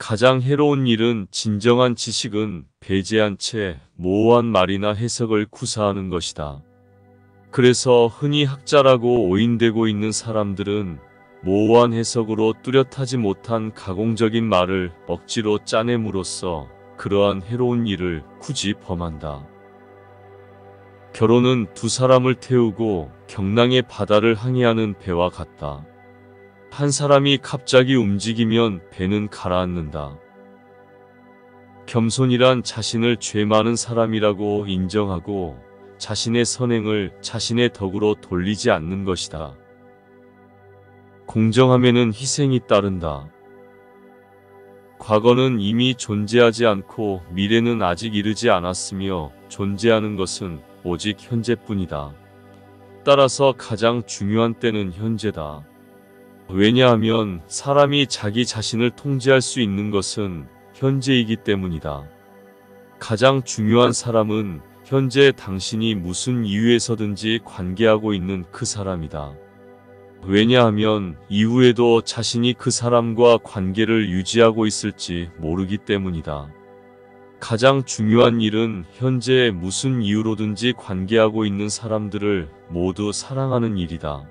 가장 해로운 일은 진정한 지식은 배제한 채 모호한 말이나 해석을 구사하는 것이다. 그래서 흔히 학자라고 오인되고 있는 사람들은 모호한 해석으로 뚜렷하지 못한 가공적인 말을 억지로 짜냄으로써 그러한 해로운 일을 굳이 범한다. 결혼은 두 사람을 태우고 경랑의 바다를 항해하는 배와 같다. 한 사람이 갑자기 움직이면 배는 가라앉는다. 겸손이란 자신을 죄 많은 사람이라고 인정하고 자신의 선행을 자신의 덕으로 돌리지 않는 것이다. 공정함에는 희생이 따른다. 과거는 이미 존재하지 않고 미래는 아직 이르지 않았으며 존재하는 것은 오직 현재뿐이다. 따라서 가장 중요한 때는 현재다. 왜냐하면 사람이 자기 자신을 통제할 수 있는 것은 현재이기 때문이다. 가장 중요한 사람은 현재 당신이 무슨 이유에서든지 관계하고 있는 그 사람이다. 왜냐하면 이후에도 자신이 그 사람과 관계를 유지하고 있을지 모르기 때문이다. 가장 중요한 일은 현재 무슨 이유로든지 관계하고 있는 사람들을 모두 사랑하는 일이다.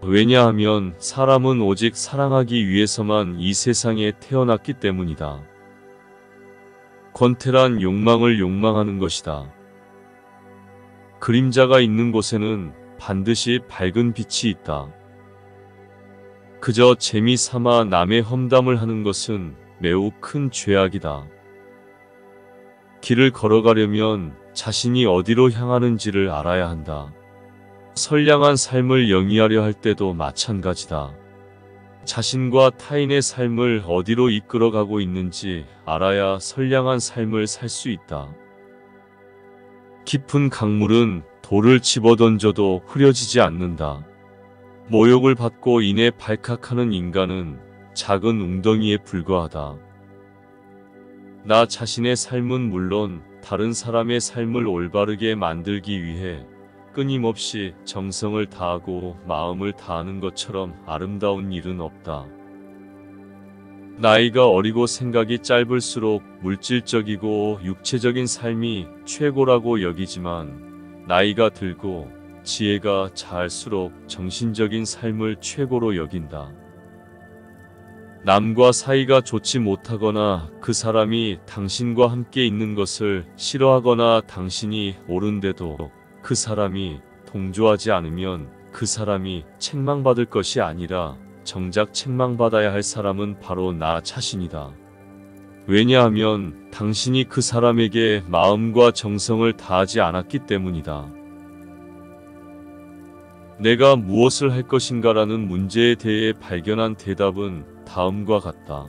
왜냐하면 사람은 오직 사랑하기 위해서만 이 세상에 태어났기 때문이다. 권태란 욕망을 욕망하는 것이다. 그림자가 있는 곳에는 반드시 밝은 빛이 있다. 그저 재미삼아 남의 험담을 하는 것은 매우 큰 죄악이다. 길을 걸어가려면 자신이 어디로 향하는지를 알아야 한다. 선량한 삶을 영위하려 할 때도 마찬가지다. 자신과 타인의 삶을 어디로 이끌어가고 있는지 알아야 선량한 삶을 살 수 있다. 깊은 강물은 돌을 집어던져도 흐려지지 않는다. 모욕을 받고 인해 발칵하는 인간은 작은 웅덩이에 불과하다. 나 자신의 삶은 물론 다른 사람의 삶을 올바르게 만들기 위해 끊임없이 정성을 다하고 마음을 다하는 것처럼 아름다운 일은 없다. 나이가 어리고 생각이 짧을수록 물질적이고 육체적인 삶이 최고라고 여기지만 나이가 들고 지혜가 자랄수록 정신적인 삶을 최고로 여긴다. 남과 사이가 좋지 못하거나 그 사람이 당신과 함께 있는 것을 싫어하거나 당신이 옳은데도 그 사람이 동조하지 않으면 그 사람이 책망받을 것이 아니라 정작 책망받아야 할 사람은 바로 나 자신이다. 왜냐하면 당신이 그 사람에게 마음과 정성을 다하지 않았기 때문이다. 내가 무엇을 할 것인가라는 문제에 대해 발견한 대답은 다음과 같다.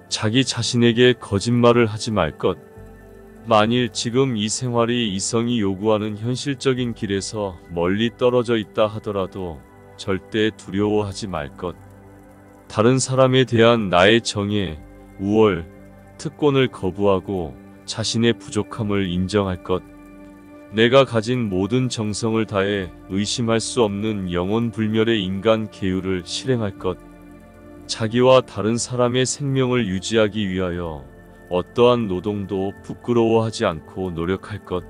자기 자신에게 거짓말을 하지 말 것. 만일 지금 이 생활이 이성이 요구하는 현실적인 길에서 멀리 떨어져 있다 하더라도 절대 두려워하지 말 것. 다른 사람에 대한 나의 정의, 우월, 특권을 거부하고 자신의 부족함을 인정할 것. 내가 가진 모든 정성을 다해 의심할 수 없는 영혼불멸의 인간 계율을 실행할 것. 자기와 다른 사람의 생명을 유지하기 위하여 어떠한 노동도 부끄러워하지 않고 노력할 것.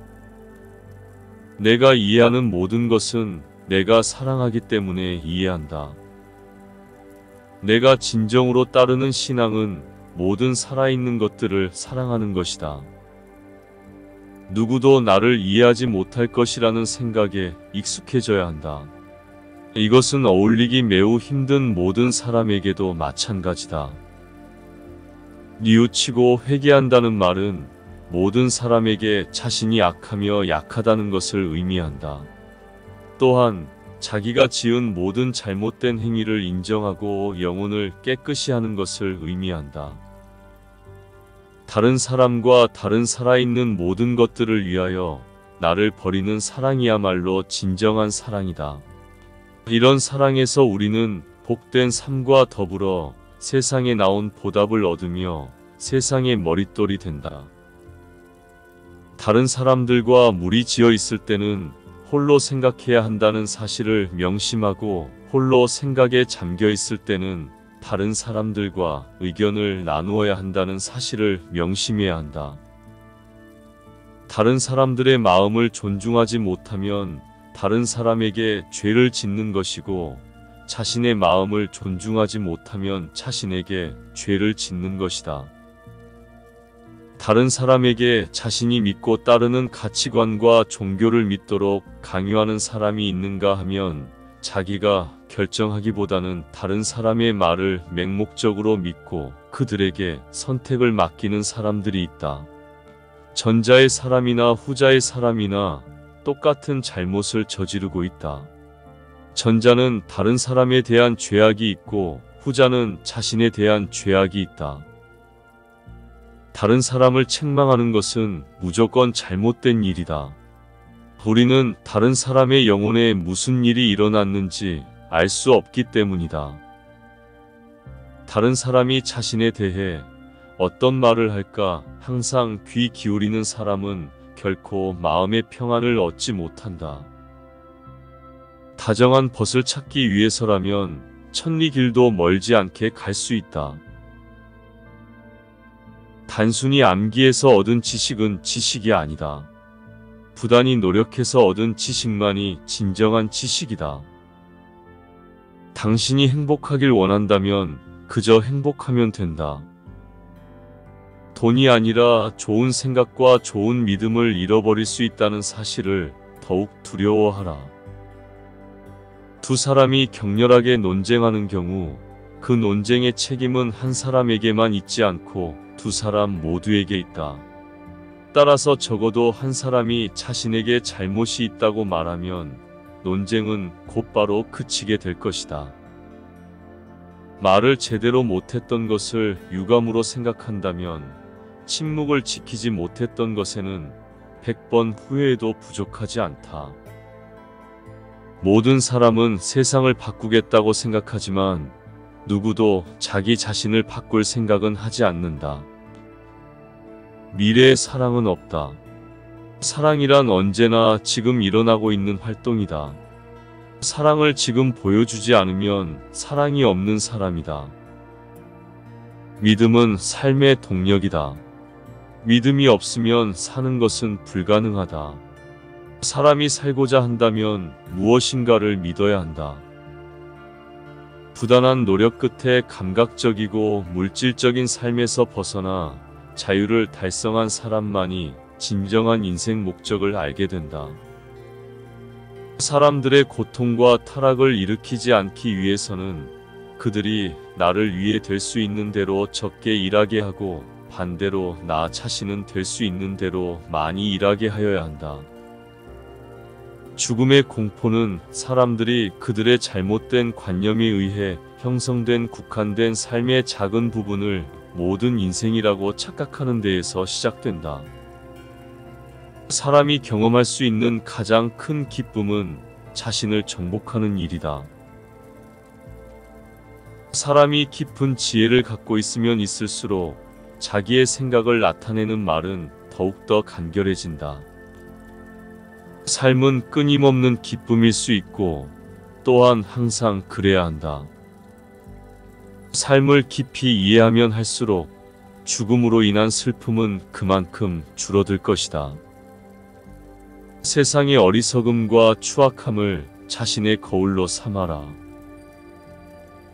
내가 이해하는 모든 것은 내가 사랑하기 때문에 이해한다. 내가 진정으로 따르는 신앙은 모든 살아있는 것들을 사랑하는 것이다. 누구도 나를 이해하지 못할 것이라는 생각에 익숙해져야 한다. 이것은 어울리기 매우 힘든 모든 사람에게도 마찬가지다. 뉘우치고 회개한다는 말은 모든 사람에게 자신이 악하며 약하다는 것을 의미한다. 또한 자기가 지은 모든 잘못된 행위를 인정하고 영혼을 깨끗이 하는 것을 의미한다. 다른 사람과 다른 살아있는 모든 것들을 위하여 나를 버리는 사랑이야말로 진정한 사랑이다. 이런 사랑에서 우리는 복된 삶과 더불어 세상에 나온 보답을 얻으며 세상의 머릿돌이 된다. 다른 사람들과 무리 지어 있을 때는 홀로 생각해야 한다는 사실을 명심하고 홀로 생각에 잠겨 있을 때는 다른 사람들과 의견을 나누어야 한다는 사실을 명심해야 한다. 다른 사람들의 마음을 존중하지 못하면 다른 사람에게 죄를 짓는 것이고, 자신의 마음을 존중하지 못하면 자신에게 죄를 짓는 것이다. 다른 사람에게 자신이 믿고 따르는 가치관과 종교를 믿도록 강요하는 사람이 있는가 하면 자기가 결정하기보다는 다른 사람의 말을 맹목적으로 믿고 그들에게 선택을 맡기는 사람들이 있다. 전자의 사람이나 후자의 사람이나 똑같은 잘못을 저지르고 있다. 전자는 다른 사람에 대한 죄악이 있고 후자는 자신에 대한 죄악이 있다. 다른 사람을 책망하는 것은 무조건 잘못된 일이다. 우리는 다른 사람의 영혼에 무슨 일이 일어났는지 알 수 없기 때문이다. 다른 사람이 자신에 대해 어떤 말을 할까 항상 귀 기울이는 사람은 결코 마음의 평안을 얻지 못한다. 다정한 벗을 찾기 위해서라면 천리길도 멀지 않게 갈 수 있다. 단순히 암기해서 얻은 지식은 지식이 아니다. 부단히 노력해서 얻은 지식만이 진정한 지식이다. 당신이 행복하길 원한다면 그저 행복하면 된다. 돈이 아니라 좋은 생각과 좋은 믿음을 잃어버릴 수 있다는 사실을 더욱 두려워하라. 두 사람이 격렬하게 논쟁하는 경우 그 논쟁의 책임은 한 사람에게만 있지 않고 두 사람 모두에게 있다. 따라서 적어도 한 사람이 자신에게 잘못이 있다고 말하면 논쟁은 곧바로 그치게 될 것이다. 말을 제대로 못했던 것을 유감으로 생각한다면 침묵을 지키지 못했던 것에는 100번 후회해도 부족하지 않다. 모든 사람은 세상을 바꾸겠다고 생각하지만 누구도 자기 자신을 바꿀 생각은 하지 않는다. 미래의 사랑은 없다. 사랑이란 언제나 지금 일어나고 있는 활동이다. 사랑을 지금 보여주지 않으면 사랑이 없는 사람이다. 믿음은 삶의 동력이다. 믿음이 없으면 사는 것은 불가능하다. 사람이 살고자 한다면 무엇인가를 믿어야 한다. 부단한 노력 끝에 감각적이고 물질적인 삶에서 벗어나 자유를 달성한 사람만이 진정한 인생 목적을 알게 된다. 사람들의 고통과 타락을 일으키지 않기 위해서는 그들이 나를 위해 될 수 있는 대로 적게 일하게 하고 반대로 나 자신은 될 수 있는 대로 많이 일하게 하여야 한다. 죽음의 공포는 사람들이 그들의 잘못된 관념에 의해 형성된 국한된 삶의 작은 부분을 모든 인생이라고 착각하는 데에서 시작된다. 사람이 경험할 수 있는 가장 큰 기쁨은 자신을 정복하는 일이다. 사람이 깊은 지혜를 갖고 있으면 있을수록 자기의 생각을 나타내는 말은 더욱더 간결해진다. 삶은 끊임없는 기쁨일 수 있고 또한 항상 그래야 한다. 삶을 깊이 이해하면 할수록 죽음으로 인한 슬픔은 그만큼 줄어들 것이다. 세상의 어리석음과 추악함을 자신의 거울로 삼아라.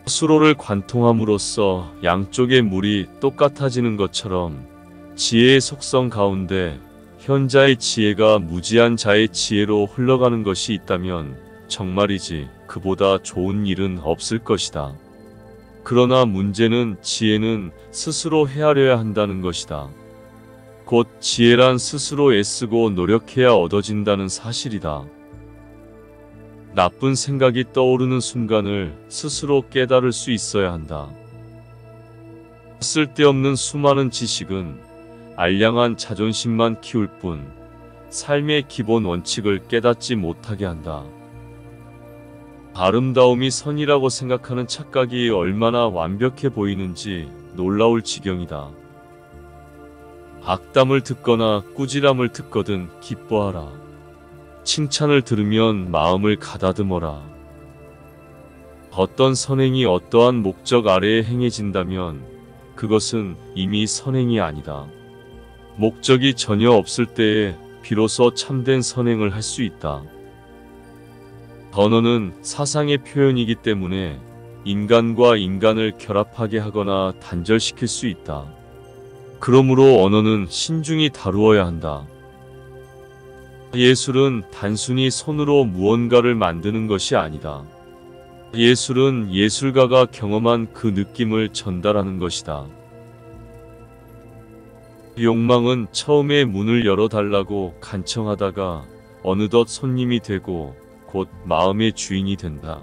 수로를 관통함으로써 양쪽의 물이 똑같아지는 것처럼 지혜의 속성 가운데 현자의 지혜가 무지한 자의 지혜로 흘러가는 것이 있다면 정말이지 그보다 좋은 일은 없을 것이다. 그러나 문제는 지혜는 스스로 헤아려야 한다는 것이다. 곧 지혜란 스스로 애쓰고 노력해야 얻어진다는 사실이다. 나쁜 생각이 떠오르는 순간을 스스로 깨달을 수 있어야 한다. 쓸데없는 수많은 지식은 알량한 자존심만 키울 뿐 삶의 기본 원칙을 깨닫지 못하게 한다. 아름다움이 선이라고 생각하는 착각이 얼마나 완벽해 보이는지 놀라울 지경이다. 악담을 듣거나 꾸지람을 듣거든 기뻐하라. 칭찬을 들으면 마음을 가다듬어라. 어떤 선행이 어떠한 목적 아래에 행해진다면 그것은 이미 선행이 아니다. 목적이 전혀 없을 때에 비로소 참된 선행을 할 수 있다. 언어는 사상의 표현이기 때문에 인간과 인간을 결합하게 하거나 단절시킬 수 있다. 그러므로 언어는 신중히 다루어야 한다. 예술은 단순히 손으로 무언가를 만드는 것이 아니다. 예술은 예술가가 경험한 그 느낌을 전달하는 것이다. 욕망은 처음에 문을 열어달라고 간청하다가 어느덧 손님이 되고 곧 마음의 주인이 된다.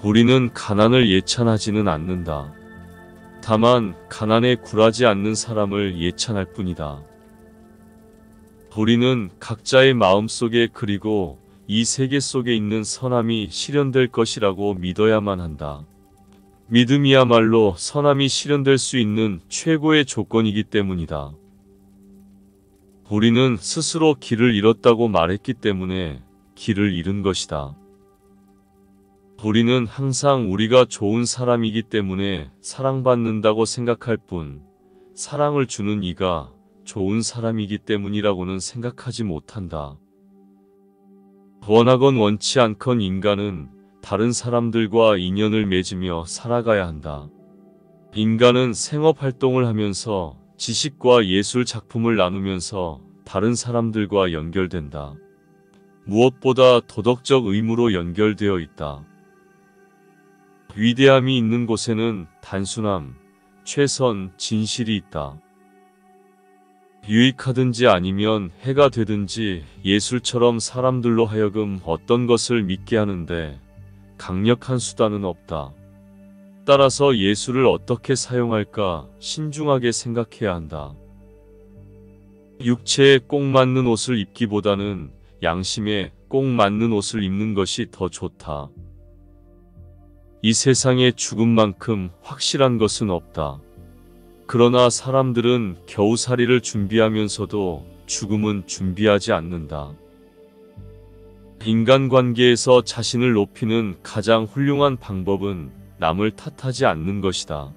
우리는 가난을 예찬하지는 않는다. 다만 가난에 굴하지 않는 사람을 예찬할 뿐이다. 우리는 각자의 마음속에 그리고 이 세계 속에 있는 선함이 실현될 것이라고 믿어야만 한다. 믿음이야말로 선함이 실현될 수 있는 최고의 조건이기 때문이다. 우리는 스스로 길을 잃었다고 말했기 때문에 길을 잃은 것이다. 우리는 항상 우리가 좋은 사람이기 때문에 사랑받는다고 생각할 뿐, 사랑을 주는 이가 좋은 사람이기 때문이라고는 생각하지 못한다. 원하건 원치 않건 인간은 다른 사람들과 인연을 맺으며 살아가야 한다. 인간은 생업활동을 하면서 지식과 예술 작품을 나누면서 다른 사람들과 연결된다. 무엇보다 도덕적 의무로 연결되어 있다. 위대함이 있는 곳에는 단순함, 최선, 진실이 있다. 유익하든지 아니면 해가 되든지 예술처럼 사람들로 하여금 어떤 것을 믿게 하는데 강력한 수단은 없다. 따라서 예술을 어떻게 사용할까 신중하게 생각해야 한다. 육체에 꼭 맞는 옷을 입기보다는 양심에 꼭 맞는 옷을 입는 것이 더 좋다. 이 세상에 죽음만큼 확실한 것은 없다. 그러나 사람들은 겨우살이를 준비하면서도 죽음은 준비하지 않는다. 인간관계에서 자신을 높이는 가장 훌륭한 방법은 남을 탓하지 않는 것이다.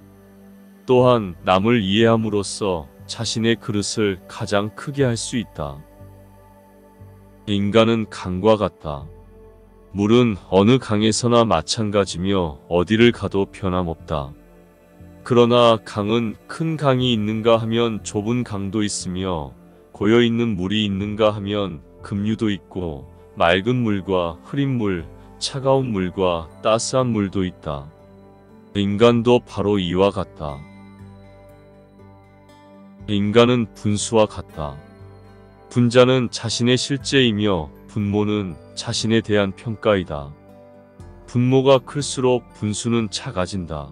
또한 남을 이해함으로써 자신의 그릇을 가장 크게 할 수 있다. 인간은 강과 같다. 물은 어느 강에서나 마찬가지며 어디를 가도 변함없다. 그러나 강은 큰 강이 있는가 하면 좁은 강도 있으며 고여있는 물이 있는가 하면 급류도 있고 맑은 물과 흐린 물, 차가운 물과 따스한 물도 있다. 인간도 바로 이와 같다. 인간은 분수와 같다. 분자는 자신의 실제이며 분모는 자신에 대한 평가이다. 분모가 클수록 분수는 작아진다.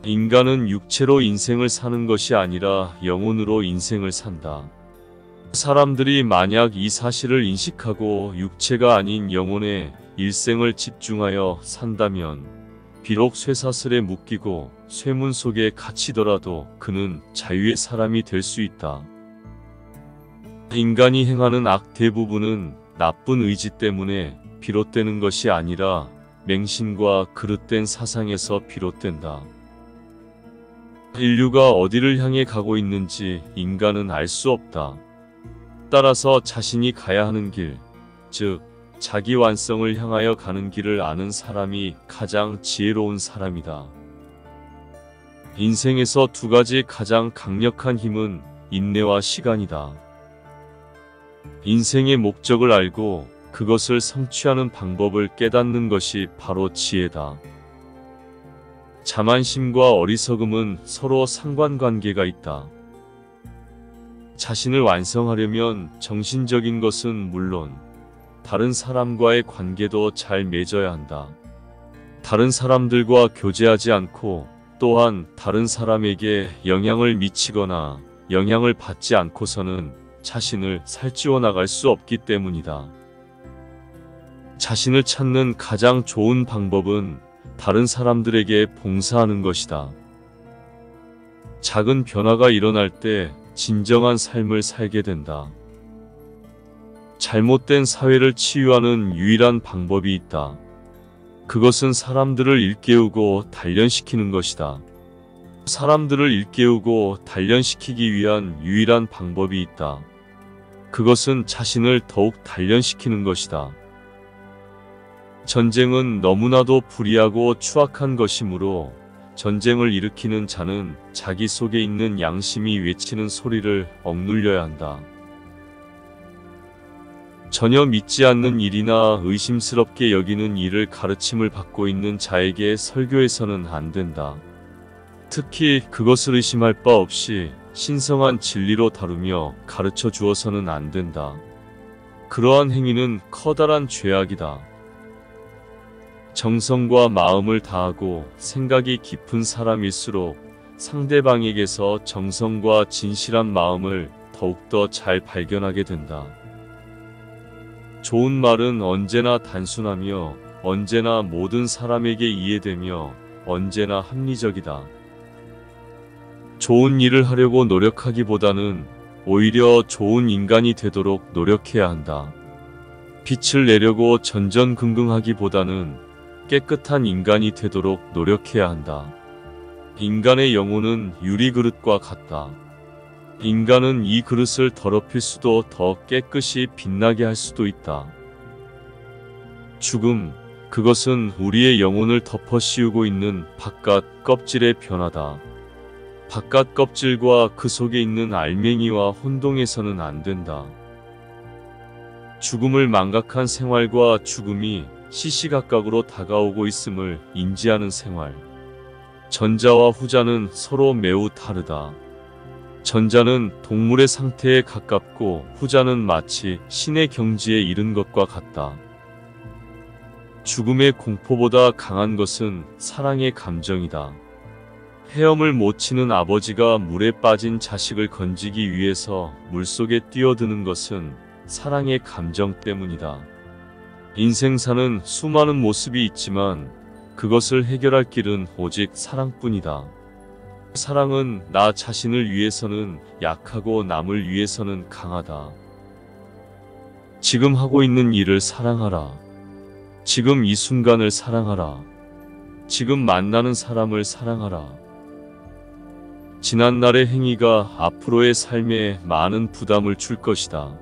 인간은 육체로 인생을 사는 것이 아니라 영혼으로 인생을 산다. 사람들이 만약 이 사실을 인식하고 육체가 아닌 영혼에 일생을 집중하여 산다면 비록 쇠사슬에 묶이고 쇠문 속에 갇히더라도 그는 자유의 사람이 될 수 있다. 인간이 행하는 악 대부분은 나쁜 의지 때문에 비롯되는 것이 아니라 맹신과 그릇된 사상에서 비롯된다. 인류가 어디를 향해 가고 있는지 인간은 알 수 없다. 따라서 자신이 가야 하는 길, 즉 자기 완성을 향하여 가는 길을 아는 사람이 가장 지혜로운 사람이다. 인생에서 두 가지 가장 강력한 힘은 인내와 시간이다. 인생의 목적을 알고 그것을 성취하는 방법을 깨닫는 것이 바로 지혜다. 자만심과 어리석음은 서로 상관관계가 있다. 자신을 완성하려면 정신적인 것은 물론 다른 사람과의 관계도 잘 맺어야 한다. 다른 사람들과 교제하지 않고 또한 다른 사람에게 영향을 미치거나 영향을 받지 않고서는 자신을 살찌워 나갈 수 없기 때문이다. 자신을 찾는 가장 좋은 방법은 다른 사람들에게 봉사하는 것이다. 작은 변화가 일어날 때 진정한 삶을 살게 된다. 잘못된 사회를 치유하는 유일한 방법이 있다. 그것은 사람들을 일깨우고 단련시키는 것이다. 사람들을 일깨우고 단련시키기 위한 유일한 방법이 있다. 그것은 자신을 더욱 단련시키는 것이다. 전쟁은 너무나도 불의하고 추악한 것이므로 전쟁을 일으키는 자는 자기 속에 있는 양심이 외치는 소리를 억눌려야 한다. 전혀 믿지 않는 일이나 의심스럽게 여기는 일을 가르침을 받고 있는 자에게 설교해서는 안 된다. 특히 그것을 의심할 바 없이 신성한 진리로 다루며 가르쳐 주어서는 안 된다. 그러한 행위는 커다란 죄악이다. 정성과 마음을 다하고 생각이 깊은 사람일수록 상대방에게서 정성과 진실한 마음을 더욱더 잘 발견하게 된다. 좋은 말은 언제나 단순하며 언제나 모든 사람에게 이해되며 언제나 합리적이다. 좋은 일을 하려고 노력하기보다는 오히려 좋은 인간이 되도록 노력해야 한다. 빛을 내려고 전전긍긍하기보다는 깨끗한 인간이 되도록 노력해야 한다. 인간의 영혼은 유리그릇과 같다. 인간은 이 그릇을 더럽힐 수도 더 깨끗이 빛나게 할 수도 있다. 죽음, 그것은 우리의 영혼을 덮어 씌우고 있는 바깥 껍질의 변화다. 바깥 껍질과 그 속에 있는 알맹이와 혼동해서는 안 된다. 죽음을 망각한 생활과 죽음이 시시각각으로 다가오고 있음을 인지하는 생활. 전자와 후자는 서로 매우 다르다. 전자는 동물의 상태에 가깝고 후자는 마치 신의 경지에 이른 것과 같다. 죽음의 공포보다 강한 것은 사랑의 감정이다. 헤엄을 못 치는 아버지가 물에 빠진 자식을 건지기 위해서 물속에 뛰어드는 것은 사랑의 감정 때문이다. 인생사는 수많은 모습이 있지만 그것을 해결할 길은 오직 사랑뿐이다. 사랑은 나 자신을 위해서는 약하고 남을 위해서는 강하다. 지금 하고 있는 일을 사랑하라. 지금 이 순간을 사랑하라. 지금 만나는 사람을 사랑하라. 지난날의 행위가 앞으로의 삶에 많은 부담을 줄 것이다.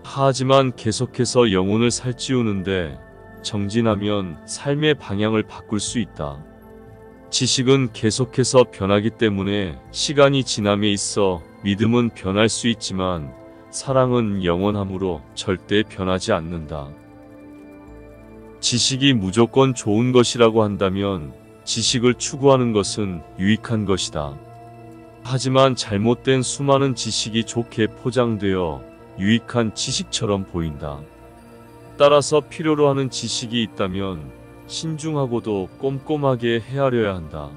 하지만 계속해서 영혼을 살찌우는데 정진하면 삶의 방향을 바꿀 수 있다. 지식은 계속해서 변하기 때문에 시간이 지남에 있어 믿음은 변할 수 있지만 사랑은 영원하므로 절대 변하지 않는다. 지식이 무조건 좋은 것이라고 한다면 지식을 추구하는 것은 유익한 것이다. 하지만 잘못된 수많은 지식이 좋게 포장되어 유익한 지식처럼 보인다. 따라서 필요로 하는 지식이 있다면 신중하고도 꼼꼼하게 헤아려야 한다.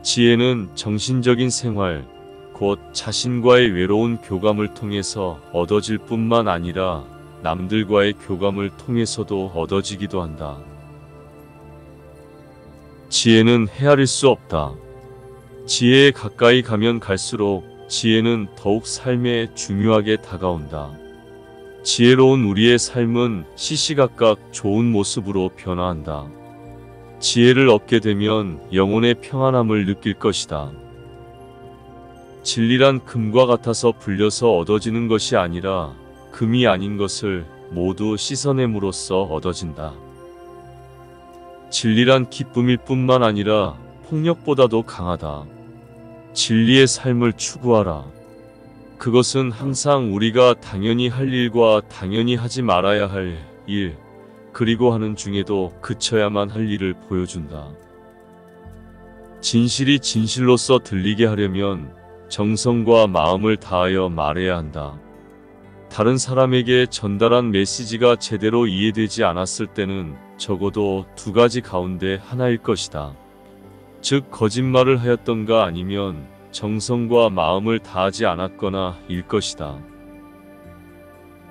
지혜는 정신적인 생활, 곧 자신과의 외로운 교감을 통해서 얻어질 뿐만 아니라 남들과의 교감을 통해서도 얻어지기도 한다. 지혜는 헤아릴 수 없다. 지혜에 가까이 가면 갈수록 지혜는 더욱 삶에 중요하게 다가온다. 지혜로운 우리의 삶은 시시각각 좋은 모습으로 변화한다. 지혜를 얻게 되면 영혼의 평안함을 느낄 것이다. 진리란 금과 같아서 불려서 얻어지는 것이 아니라 금이 아닌 것을 모두 씻어냄으로써 얻어진다. 진리란 기쁨일 뿐만 아니라 폭력보다도 강하다. 진리의 삶을 추구하라. 그것은 항상 우리가 당연히 할 일과 당연히 하지 말아야 할 일, 그리고 하는 중에도 그쳐야만 할 일을 보여준다. 진실이 진실로서 들리게 하려면 정성과 마음을 다하여 말해야 한다. 다른 사람에게 전달한 메시지가 제대로 이해되지 않았을 때는 적어도 두 가지 가운데 하나일 것이다. 즉 거짓말을 하였던가 아니면 정성과 마음을 다하지 않았거나 일 것이다.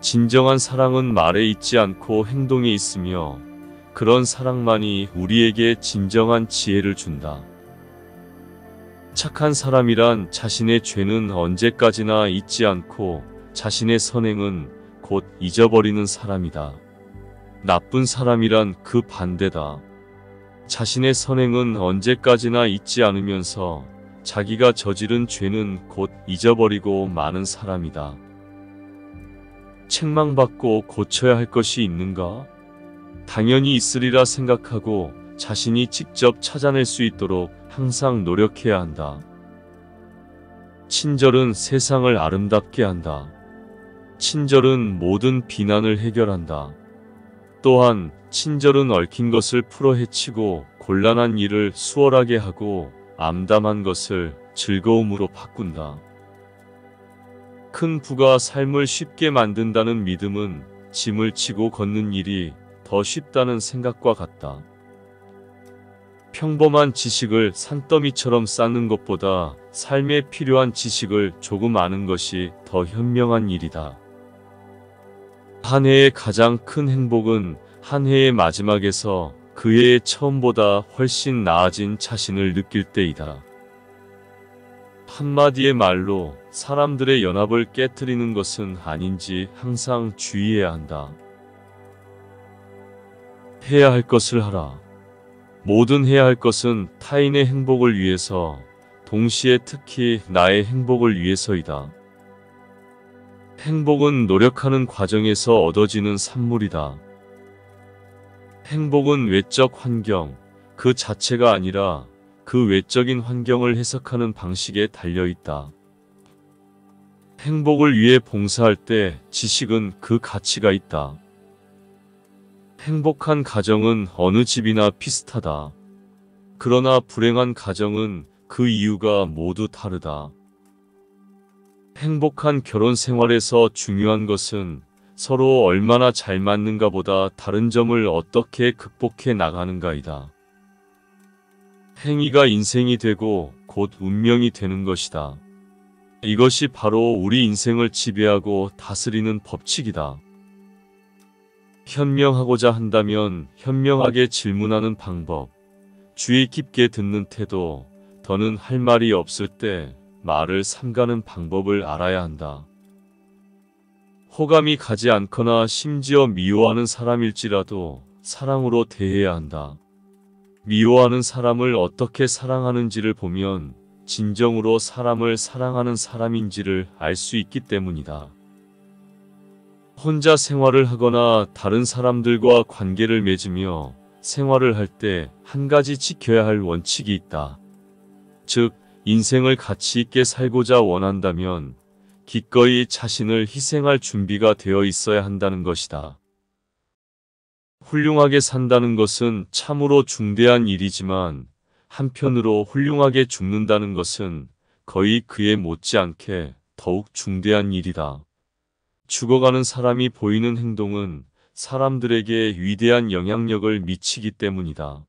진정한 사랑은 말에 있지 않고 행동에 있으며 그런 사랑만이 우리에게 진정한 지혜를 준다. 착한 사람이란 자신의 죄는 언제까지나 잊지 않고 자신의 선행은 곧 잊어버리는 사람이다. 나쁜 사람이란 그 반대다. 자신의 선행은 언제까지나 잊지 않으면서 자기가 저지른 죄는 곧 잊어버리고 마는 사람이다. 책망받고 고쳐야 할 것이 있는가? 당연히 있으리라 생각하고 자신이 직접 찾아낼 수 있도록 항상 노력해야 한다. 친절은 세상을 아름답게 한다. 친절은 모든 비난을 해결한다. 또한 친절은 얽힌 것을 풀어헤치고 곤란한 일을 수월하게 하고 암담한 것을 즐거움으로 바꾼다. 큰 부가 삶을 쉽게 만든다는 믿음은 짐을 지고 걷는 일이 더 쉽다는 생각과 같다. 평범한 지식을 산더미처럼 쌓는 것보다 삶에 필요한 지식을 조금 아는 것이 더 현명한 일이다. 한 해의 가장 큰 행복은 한 해의 마지막에서 그 해의 처음보다 훨씬 나아진 자신을 느낄 때이다. 한마디의 말로 사람들의 연합을 깨트리는 것은 아닌지 항상 주의해야 한다. 해야 할 것을 하라. 모든 해야 할 것은 타인의 행복을 위해서, 동시에 특히 나의 행복을 위해서이다. 행복은 노력하는 과정에서 얻어지는 산물이다. 행복은 외적 환경, 그 자체가 아니라 그 외적인 환경을 해석하는 방식에 달려있다. 행복을 위해 봉사할 때 지식은 그 가치가 있다. 행복한 가정은 어느 집이나 비슷하다. 그러나 불행한 가정은 그 이유가 모두 다르다. 행복한 결혼 생활에서 중요한 것은 서로 얼마나 잘 맞는가 보다 다른 점을 어떻게 극복해 나가는가이다. 행위가 인생이 되고 곧 운명이 되는 것이다. 이것이 바로 우리 인생을 지배하고 다스리는 법칙이다. 현명하고자 한다면 현명하게 질문하는 방법, 주의 깊게 듣는 태도, 더는 할 말이 없을 때 말을 삼가는 방법을 알아야 한다. 호감이 가지 않거나 심지어 미워하는 사람일지라도 사랑으로 대해야 한다. 미워하는 사람을 어떻게 사랑하는지를 보면 진정으로 사람을 사랑하는 사람인지를 알 수 있기 때문이다. 혼자 생활을 하거나 다른 사람들과 관계를 맺으며 생활을 할 때 한 가지 지켜야 할 원칙이 있다. 즉, 인생을 가치 있게 살고자 원한다면 기꺼이 자신을 희생할 준비가 되어 있어야 한다는 것이다. 훌륭하게 산다는 것은 참으로 중대한 일이지만 한편으로 훌륭하게 죽는다는 것은 거의 그에 못지않게 더욱 중대한 일이다. 죽어가는 사람이 보이는 행동은 사람들에게 위대한 영향력을 미치기 때문이다.